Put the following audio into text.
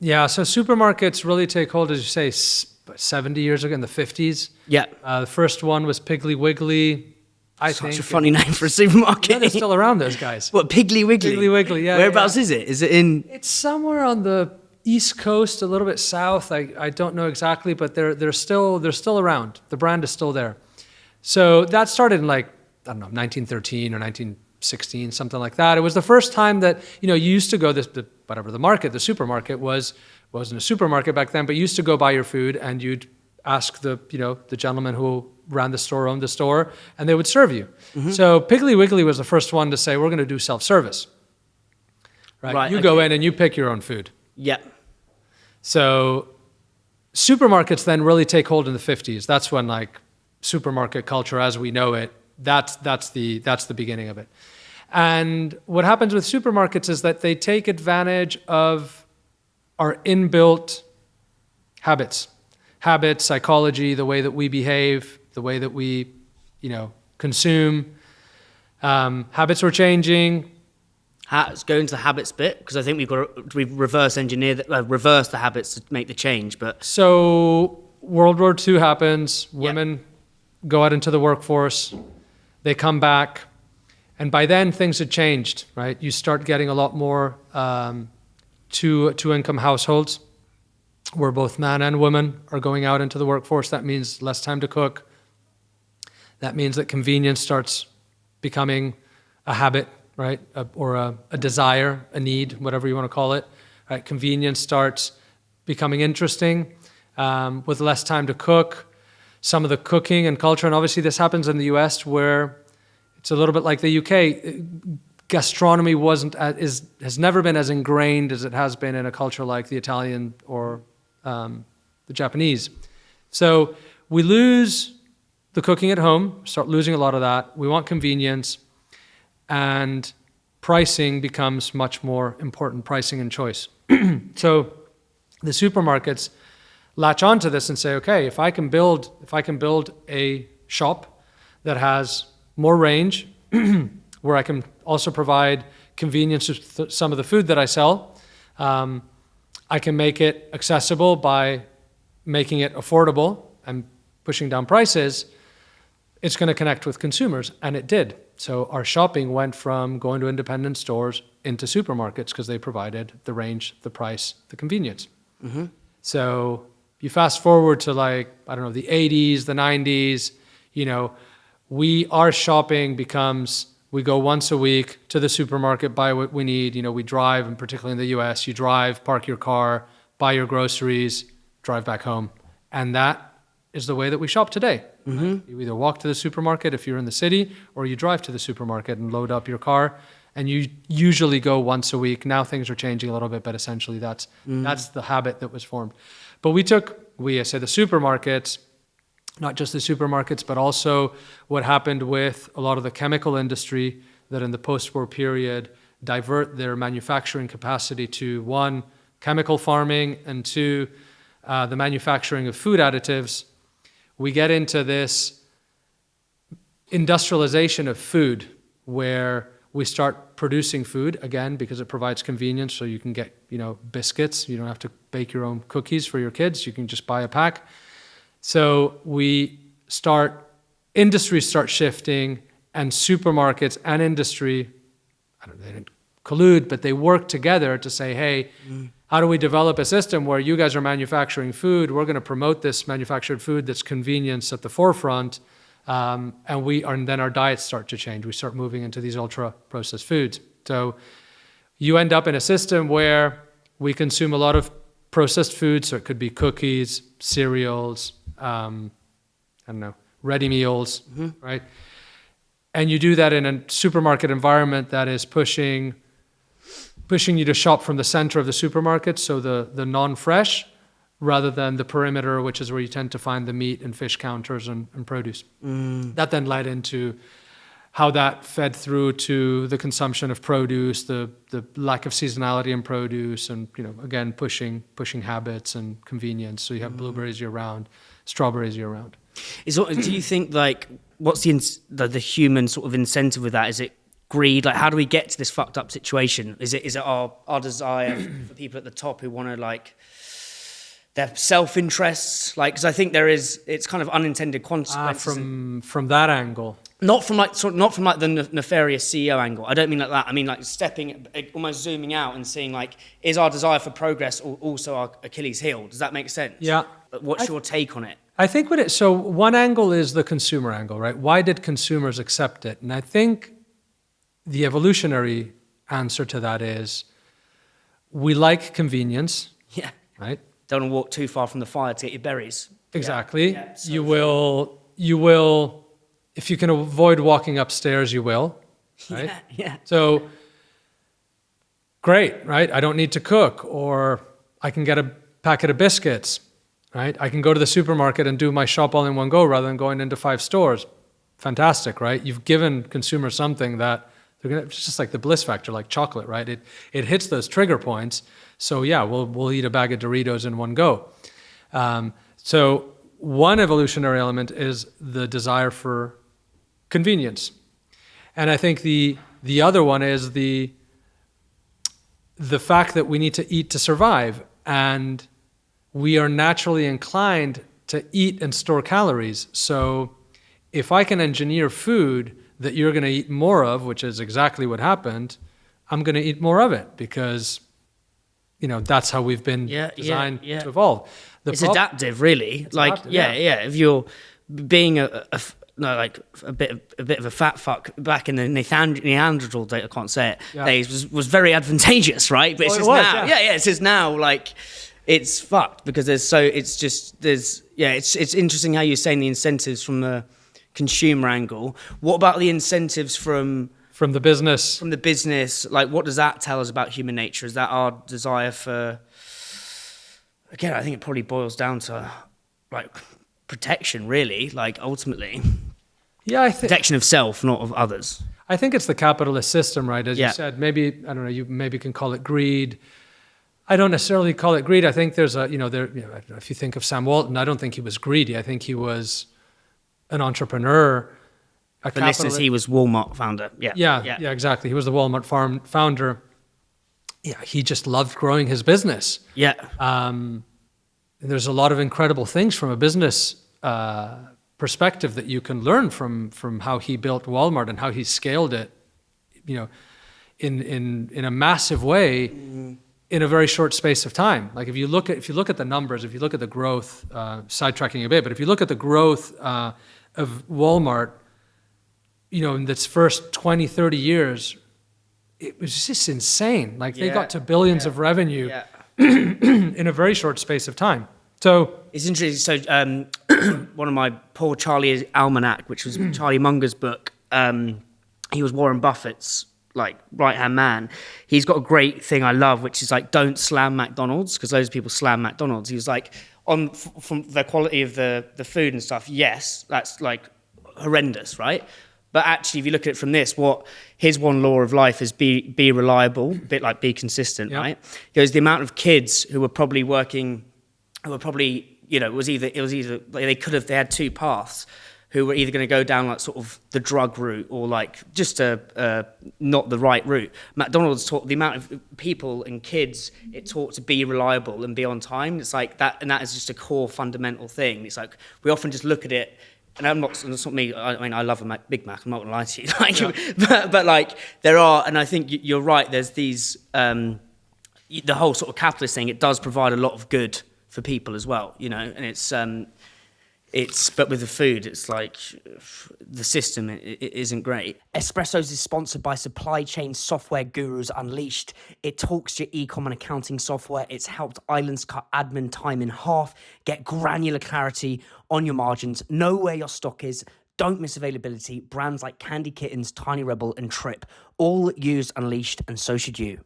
Yeah, so supermarkets really take hold, as you say, 70 years ago in the 50s. Yeah. The first one was Piggly Wiggly, I think. Such a funny name for a supermarket. Yeah, they're still around, those guys. What, Piggly Wiggly? Piggly Wiggly, yeah. Whereabouts yeah. is it? Is it in... It's somewhere on the East Coast, a little bit south. I don't know exactly, but they're still around. The brand is still there. So that started in like, I don't know, 1913 or 1916, something like that. It was the first time that, you used to go the supermarket wasn't a supermarket back then, but you used to go buy your food and you'd ask the gentleman who ran the store, owned the store, and they would serve you. Mm-hmm. So Piggly Wiggly was the first one to say, we're going to do self-service. Right? You go in and you pick your own food. Yeah. So supermarkets then really take hold in the 50s. That's when like supermarket culture as we know it, that's the beginning of it. And what happens with supermarkets is that they take advantage of our inbuilt habits, psychology, the way that we behave, the way that we, consume. Habits were changing. Let's go into the habits bit, because I think we've reverse the habits to make the change. But so World War II happens. Women go out into the workforce. They come back, and by then things had changed. Right, you start getting a lot more two-income households, where both man and woman are going out into the workforce. That means less time to cook. That means that convenience starts becoming a habit, right? Or a desire, a need, whatever you want to call it. Right? Convenience starts becoming interesting with less time to cook. Some of the cooking and culture, and obviously this happens in the US where it's a little bit like the UK. Gastronomy has never been as ingrained as it has been in a culture like the Italian or the Japanese. So we lose the cooking at home, start losing a lot of that. We want convenience, and pricing becomes much more important, pricing and choice. So the supermarkets latch onto this and say, okay, if I can build a shop that has more range, where I can also provide convenience with some of the food that I sell, I can make it accessible by making it affordable and pushing down prices. It's going to connect with consumers, and it did. So our shopping went from going to independent stores into supermarkets because they provided the range, the price, the convenience. Mm-hmm. So you fast forward to the 80s, the 90s, our shopping becomes, we go once a week to the supermarket, buy what we need. We drive, and particularly in the US, you drive, park your car, buy your groceries, drive back home. And that is the way that we shop today. Mm-hmm. Right? You either walk to the supermarket if you're in the city, or you drive to the supermarket and load up your car. And you usually go once a week. Now things are changing a little bit, but essentially that's the habit that was formed. But I say the supermarkets, not just the supermarkets, but also what happened with a lot of the chemical industry that in the post-war period divert their manufacturing capacity to, one, chemical farming, and two, the manufacturing of food additives. We get into this industrialization of food where we start producing food, again, because it provides convenience, so you can get, biscuits. You don't have to bake your own cookies for your kids. You can just buy a pack. So industries start shifting, and supermarkets and industry, they didn't collude, but they work together to say, hey, how do we develop a system where you guys are manufacturing food? We're going to promote this manufactured food that's convenience at the forefront. And then our diets start to change. We start moving into these ultra-processed foods. So you end up in a system where we consume a lot of processed foods. So it could be cookies, cereals, ready meals, right? And you do that in a supermarket environment that is pushing you to shop from the center of the supermarket, so the non-fresh, rather than the perimeter, which is where you tend to find the meat and fish counters and produce. That then led into how that fed through to the consumption of produce, the lack of seasonality in produce, and again pushing habits and convenience. So you have blueberries year round, strawberries year round. Do you think what's the human sort of incentive with that? Is it greed? Like, how do we get to this fucked up situation? Is it our desire for people at the top who want to like their self-interests? Like, because I think it's kind of unintended consequences. From that angle. Not from like the nefarious CEO angle. I don't mean like that. I mean like almost zooming out and seeing like, is our desire for progress also our Achilles heel? Does that make sense? Yeah. What's your take on it? I think so one angle is the consumer angle, right? Why did consumers accept it? And I think the evolutionary answer to that is we like convenience. Yeah. Right? Don't want to walk too far from the fire to get your berries. Exactly. Yeah, so you will, if you can avoid walking upstairs, you will. Right? Yeah. So great, right? I don't need to cook, or I can get a packet of biscuits, right? I can go to the supermarket and do my shop all in one go rather than going into 5 stores. Fantastic, right? You've given consumers something that it's just like the bliss factor, like chocolate, right? It hits those trigger points. So yeah, we'll eat a bag of Doritos in one go. So one evolutionary element is the desire for convenience, and I think the other one is the fact that we need to eat to survive, and we are naturally inclined to eat and store calories. So if I can engineer food that you're going to eat more of, which is exactly what happened, I'm going to eat more of it because, that's how we've been designed to evolve. It's adaptive, really. It's adaptive, yeah. If you're being a bit of a fat fuck back in the Neanderthal day, I can't say it, days was very advantageous, right? But it's just now like it's fucked because it's interesting how you're saying the incentives from the consumer angle. What about the incentives from the business? From the business, like what does that tell us about human nature? Is that our desire for? Again, I think it probably boils down to like protection, really. Like ultimately, protection of self, not of others. I think it's the capitalist system, right? As you said, maybe I don't know. You maybe can call it greed. I don't necessarily call it greed. I think there's if you think of Sam Walton, I don't think he was greedy. I think he was an entrepreneur. For listeners, he was Walmart founder. Yeah, exactly. He was the Walmart founder. Yeah, he just loved growing his business. Yeah. There's a lot of incredible things from a business perspective that you can learn from how he built Walmart and how he scaled it, in a massive way in a very short space of time. Like if you look at the numbers, if you look at the growth, sidetracking a bit, but if you look at the growth of Walmart, in its first 20, 30 years, it was just insane. Like they got to billions of revenue in a very short space of time. So it's interesting. So one of my Poor Charlie Almanac, which was Charlie Munger's book, he was Warren Buffett's like right-hand man. He's got a great thing I love, which is like, don't slam McDonald's, because loads of people slam McDonald's. He was like, from the quality of the food and stuff, yes, that's like horrendous, right? But actually, if you look at it from this, what his one law of life is be reliable, a bit like be consistent, right? He goes, the amount of kids who were probably working, it was either they had 2 paths, who were either going to go down like sort of the drug route or like just not the right route. McDonald's taught the amount of people and kids it taught to be reliable and be on time. It's like that, and that is just a core fundamental thing. It's like we often just look at it. And it's not me. I mean, I love a Big Mac. I'm not gonna lie to you. But like there are, and I think you're right. There's these the whole sort of capitalist thing. It does provide a lot of good for people as well, and it's but with the food, it's like the system it isn't great. Espressos is sponsored by supply chain software gurus Unleashed. It talks to your e-com and accounting software. It's helped islands cut admin time in half, get granular clarity on your margins, know where your stock is, don't miss availability. Brands like Candy Kittens, Tiny Rebel, and Trip all use Unleashed, and so should you.